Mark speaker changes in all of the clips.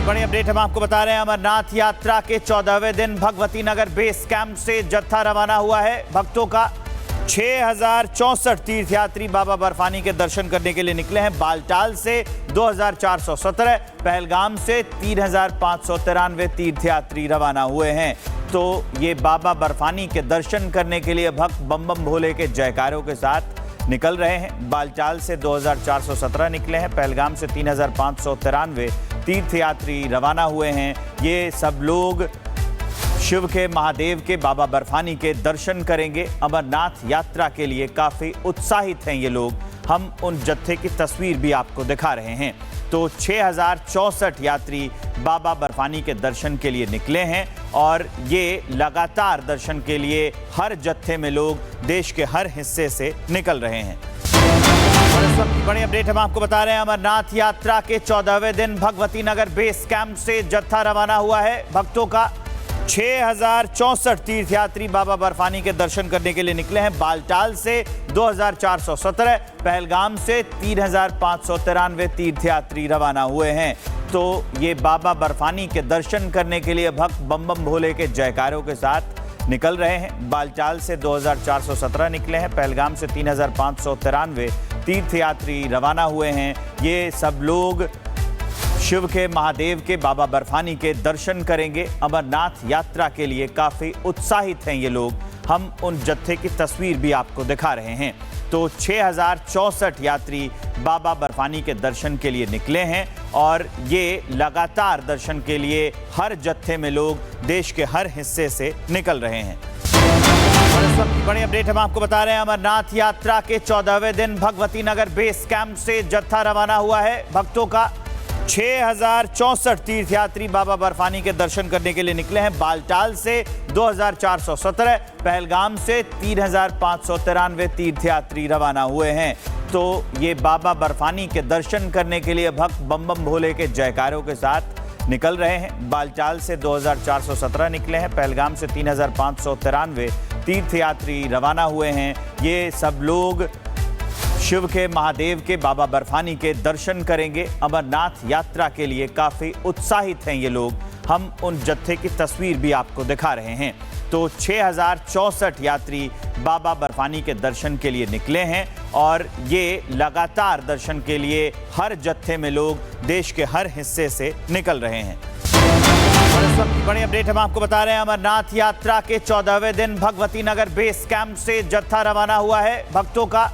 Speaker 1: बड़ी अपडेट हम आपको बता रहे हैं। अमरनाथ यात्रा के 14वें दिन भगवती नगर बेस कैंप से जत्था रवाना हुआ है। भक्तों का 6064 तीर्थयात्री बाबा बर्फानी के दर्शन करने के लिए निकले हैं। बालटाल से 2417, पहलगाम से 3593 तीर्थयात्री रवाना हुए हैं। तो ये बाबा बर्फानी के दर्शन करने के लिए भक्त बम बम भोले के जयकारों के साथ निकल रहे हैं। बालटाल से 2417 निकले हैं, पहलगाम से 3593 तीर्थयात्री रवाना हुए हैं। ये सब लोग शिव के महादेव के बाबा बर्फानी के दर्शन करेंगे। अमरनाथ यात्रा के लिए काफी उत्साहित हैं ये लोग। हम उन जत्थे की तस्वीर भी आपको दिखा रहे हैं। तो 6064 यात्री बाबा बर्फानी के दर्शन के लिए निकले हैं और ये लगातार दर्शन के लिए हर जत्थे में लोग देश के हर हिस्से से निकल रहे हैं। और इस वक्त की बड़ी अपडेट हम आपको बता रहे हैं। अमरनाथ यात्रा के 14वें दिन भगवती नगर बेस कैंप से जत्था रवाना हुआ है। भक्तों का 6064 तीर्थयात्री बाबा बर्फानी के दर्शन करने के लिए निकले हैं। बालटाल से 2417, पहलगाम से 3593 तीर्थयात्री रवाना हुए हैं। तो ये बाबा बर्फानी के दर्शन करने के लिए भक्त बम बम भोले के जयकारों के साथ निकल रहे हैं। बालटाल से 2417 निकले हैं, पहलगाम से 3593 तीर्थयात्री रवाना हुए हैं। ये सब लोग शिव के महादेव के बाबा बर्फानी के दर्शन करेंगे। अमरनाथ यात्रा के लिए काफी उत्साहित हैं ये लोग। हम उन जत्थे की तस्वीर भी आपको दिखा रहे हैं। तो 6064 यात्री बाबा बर्फानी के दर्शन के लिए निकले हैं और ये लगातार दर्शन के लिए हर जत्थे में लोग देश के हर हिस्से से निकल रहे हैं। और इस वक्त की बड़ी अपडेट हम आपको बता रहे हैं। अमरनाथ यात्रा के 14वें दिन भगवती नगर बेस कैंप से जत्था रवाना हुआ है। भक्तों का 6064 तीर्थयात्री बाबा बर्फानी के दर्शन करने के लिए निकले हैं। बालटाल से 2417, पहलगाम से 3593 तीर्थयात्री रवाना हुए हैं। तो ये बाबा बर्फानी के दर्शन करने के लिए भक्त बम बम भोले के जयकारों के साथ निकल रहे हैं। बालटाल से 2417 निकले हैं, पहलगाम से 3593 तीर्थयात्री रवाना हुए हैं। ये सब लोग शिव के महादेव के बाबा बर्फानी के दर्शन करेंगे। अमरनाथ यात्रा के लिए काफी उत्साहित हैं ये लोग। हम उन जत्थे की तस्वीर भी आपको दिखा रहे हैं। तो 6064 यात्री बाबा बर्फानी के दर्शन के लिए निकले हैं और ये लगातार दर्शन के लिए हर जत्थे में लोग देश के हर हिस्से से निकल रहे हैं। और इस वक्त की बड़ी अपडेट हम आपको बता रहे हैं। अमरनाथ यात्रा के 14वें दिन भगवती नगर बेस कैंप से जत्था रवाना हुआ है। भक्तों का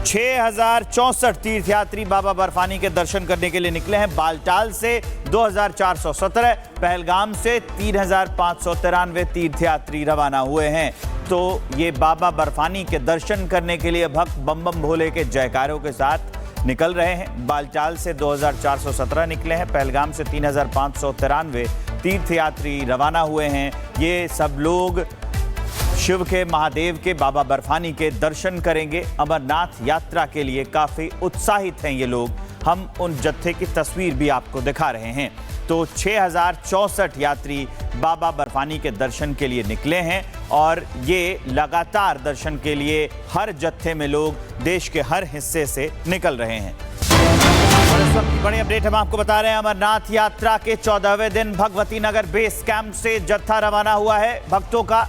Speaker 1: 6064 तीर्थयात्री बाबा बर्फानी के दर्शन करने के लिए निकले हैं। बालटाल से 2417, पहलगाम से 3593 तीर्थयात्री रवाना हुए हैं। तो ये बाबा बर्फानी के दर्शन करने के लिए भक्त बम बम भोले के जयकारों के साथ निकल रहे हैं। बालटाल से 2417 निकले हैं, पहलगाम से 3593 तीर्थयात्री रवाना हुए हैं। ये सब लोग शिव के महादेव के बाबा बर्फानी के दर्शन करेंगे। अमरनाथ यात्रा के लिए काफी उत्साहित हैं ये लोग। हम उन जत्थे की तस्वीर भी आपको दिखा रहे हैं। तो 6064 यात्री बाबा बर्फानी के दर्शन के लिए निकले हैं और ये लगातार दर्शन के लिए हर जत्थे में लोग देश के हर हिस्से से निकल रहे हैं। और इस वक्त की बड़ी अपडेट हम आपको बता रहे हैं। अमरनाथ यात्रा के 14वें दिन भगवती नगर बेस कैंप से जत्था रवाना हुआ है। भक्तों का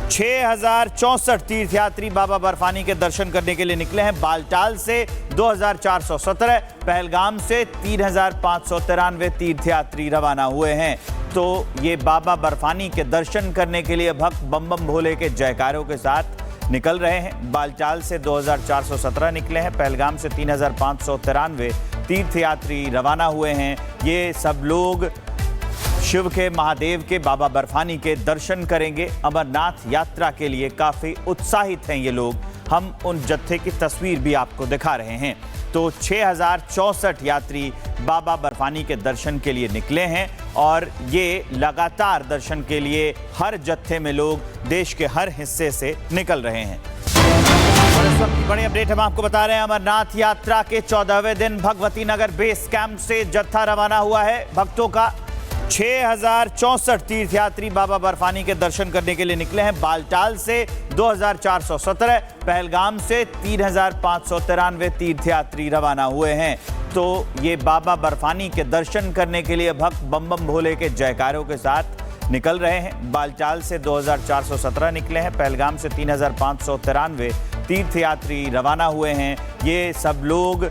Speaker 1: 6064 तीर्थयात्री बाबा बर्फानी के दर्शन करने के लिए निकले हैं। बालटाल से 2417, पहलगाम से 3593 तीर्थयात्री रवाना हुए हैं। तो ये बाबा बर्फानी के दर्शन करने के लिए भक्त बम बम भोले के जयकारों के साथ निकल रहे हैं। बालटाल से 2417 निकले हैं, पहलगाम से 3593 तीर्थयात्री रवाना हुए हैं। ये सब लोग शिव के महादेव के बाबा बर्फानी के दर्शन करेंगे। अमरनाथ यात्रा के लिए काफी उत्साहित हैं ये लोग। हम उन जत्थे की तस्वीर भी आपको दिखा रहे हैं। तो 6064 यात्री बाबा बर्फानी के दर्शन के लिए निकले हैं और ये लगातार दर्शन के लिए हर जत्थे में लोग देश के हर हिस्से से निकल रहे हैं। और इस वक्त की बड़ी अपडेट हम आपको बता रहे हैं। अमरनाथ यात्रा के 14वें दिन भगवती नगर बेस कैंप से जत्था रवाना हुआ है। भक्तों का 6064 तीर्थयात्री बाबा बर्फानी के दर्शन करने के लिए निकले हैं। बालटाल से 2417, पहलगाम से 3593 तीर्थयात्री रवाना हुए हैं। तो ये बाबा बर्फानी के दर्शन करने के लिए भक्त बम बम भोले के जयकारों के साथ निकल रहे हैं। बालटाल से 2417 निकले हैं। पहलगाम से 3593 तीर्थयात्री रवाना हुए हैं। ये सब लोग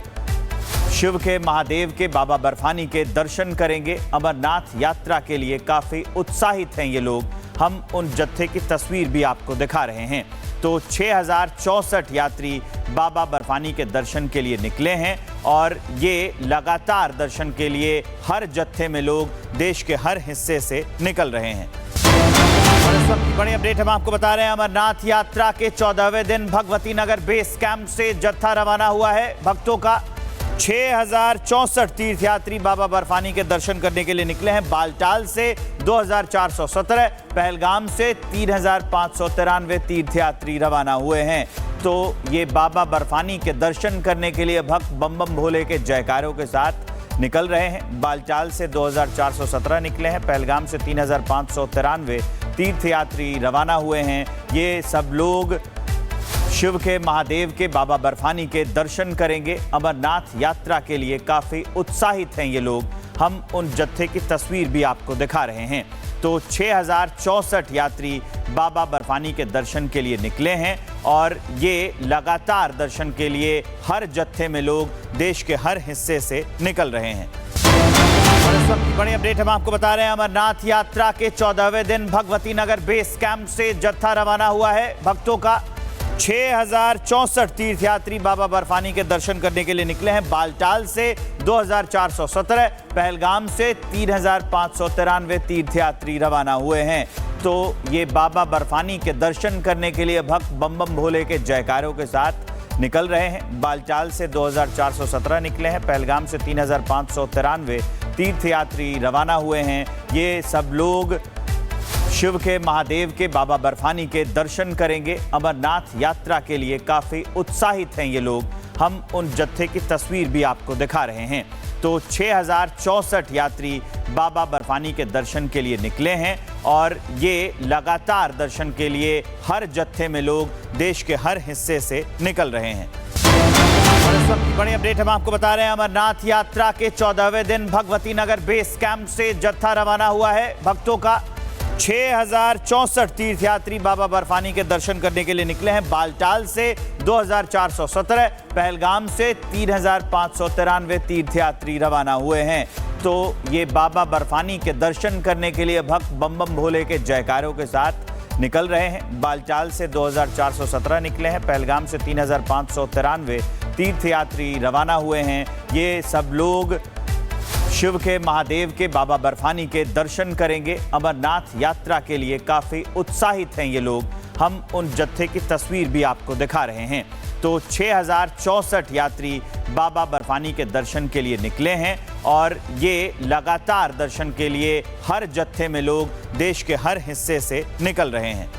Speaker 1: शिव के महादेव के बाबा बर्फानी के दर्शन करेंगे। अमरनाथ यात्रा के लिए काफी उत्साहित हैं ये लोग। हम उन जत्थे की तस्वीर भी आपको दिखा रहे हैं। तो 6064 यात्री बाबा बर्फानी के दर्शन के लिए निकले हैं और ये लगातार दर्शन के लिए हर जत्थे में लोग देश के हर हिस्से से निकल रहे हैं। और इस वक्त की बड़ी अपडेट हम आपको बता रहे हैं। अमरनाथ यात्रा के 14वें दिन भगवती नगर बेस कैंप से जत्था रवाना हुआ है। भक्तों का 6064 तीर्थयात्री बाबा बर्फानी के दर्शन करने के लिए निकले हैं। बालटाल से 2417, पहलगाम से 3593 तीर्थयात्री रवाना हुए हैं। तो ये बाबा बर्फानी के दर्शन करने के लिए भक्त बम बम भोले के जयकारों के साथ निकल रहे हैं। बालटाल से 2417 निकले हैं। पहलगाम से 3593 तीर्थयात्री रवाना हुए हैं। ये सब लोग शिव के महादेव के बाबा बर्फानी के दर्शन करेंगे। अमरनाथ यात्रा के लिए काफी उत्साहित हैं ये लोग। हम उन जत्थे की तस्वीर भी आपको दिखा रहे हैं। तो 6064 यात्री बाबा बर्फानी के दर्शन के लिए निकले हैं और ये लगातार दर्शन के लिए हर जत्थे में लोग देश के हर हिस्से से निकल रहे हैं। और इस वक्त की बड़ी अपडेट हम आपको बता रहे हैं। अमरनाथ यात्रा के 14वें दिन भगवती नगर बेस कैंप से जत्था रवाना हुआ है। भक्तों का 6064 तीर्थयात्री बाबा बर्फानी के दर्शन करने के लिए निकले हैं। बालटाल से 2417, पहलगाम से 3593 तीर्थयात्री रवाना हुए हैं। तो ये बाबा बर्फानी के दर्शन करने के लिए भक्त बम बम भोले के जयकारों के साथ निकल रहे हैं। बालटाल से 2417 निकले हैं। पहलगाम से 3593 तीर्थयात्री रवाना हुए हैं। ये सब लोग शिव के महादेव के बाबा बर्फानी के दर्शन करेंगे। अमरनाथ यात्रा के लिए काफी उत्साहित हैं ये लोग। हम उन जत्थे की तस्वीर भी आपको दिखा रहे हैं। तो 6064 यात्री बाबा बर्फानी के दर्शन के लिए निकले हैं और ये लगातार दर्शन के लिए हर जत्थे में लोग देश के हर हिस्से से निकल रहे हैं। और इस वक्त की बड़ी अपडेट हम आपको बता रहे हैं। अमरनाथ यात्रा के 14वें दिन भगवती नगर बेस कैंप से जत्था रवाना हुआ है। भक्तों का 6064 तीर्थयात्री बाबा बर्फानी के दर्शन करने के लिए निकले हैं। बालटाल से 2417, पहलगाम से 3593 तीर्थयात्री रवाना हुए हैं। तो ये बाबा बर्फानी के दर्शन करने के लिए भक्त बम बम भोले के जयकारों के साथ निकल रहे हैं। बालटाल से 2417 निकले हैं। पहलगाम से 3593 तीर्थयात्री रवाना हुए हैं। ये सब लोग शिव के महादेव के बाबा बर्फानी के दर्शन करेंगे। अमरनाथ यात्रा के लिए काफी उत्साहित हैं ये लोग। हम उन जत्थे की तस्वीर भी आपको दिखा रहे हैं। तो 6064 यात्री बाबा बर्फानी के दर्शन के लिए निकले हैं और ये लगातार दर्शन के लिए हर जत्थे में लोग देश के हर हिस्से से निकल रहे हैं।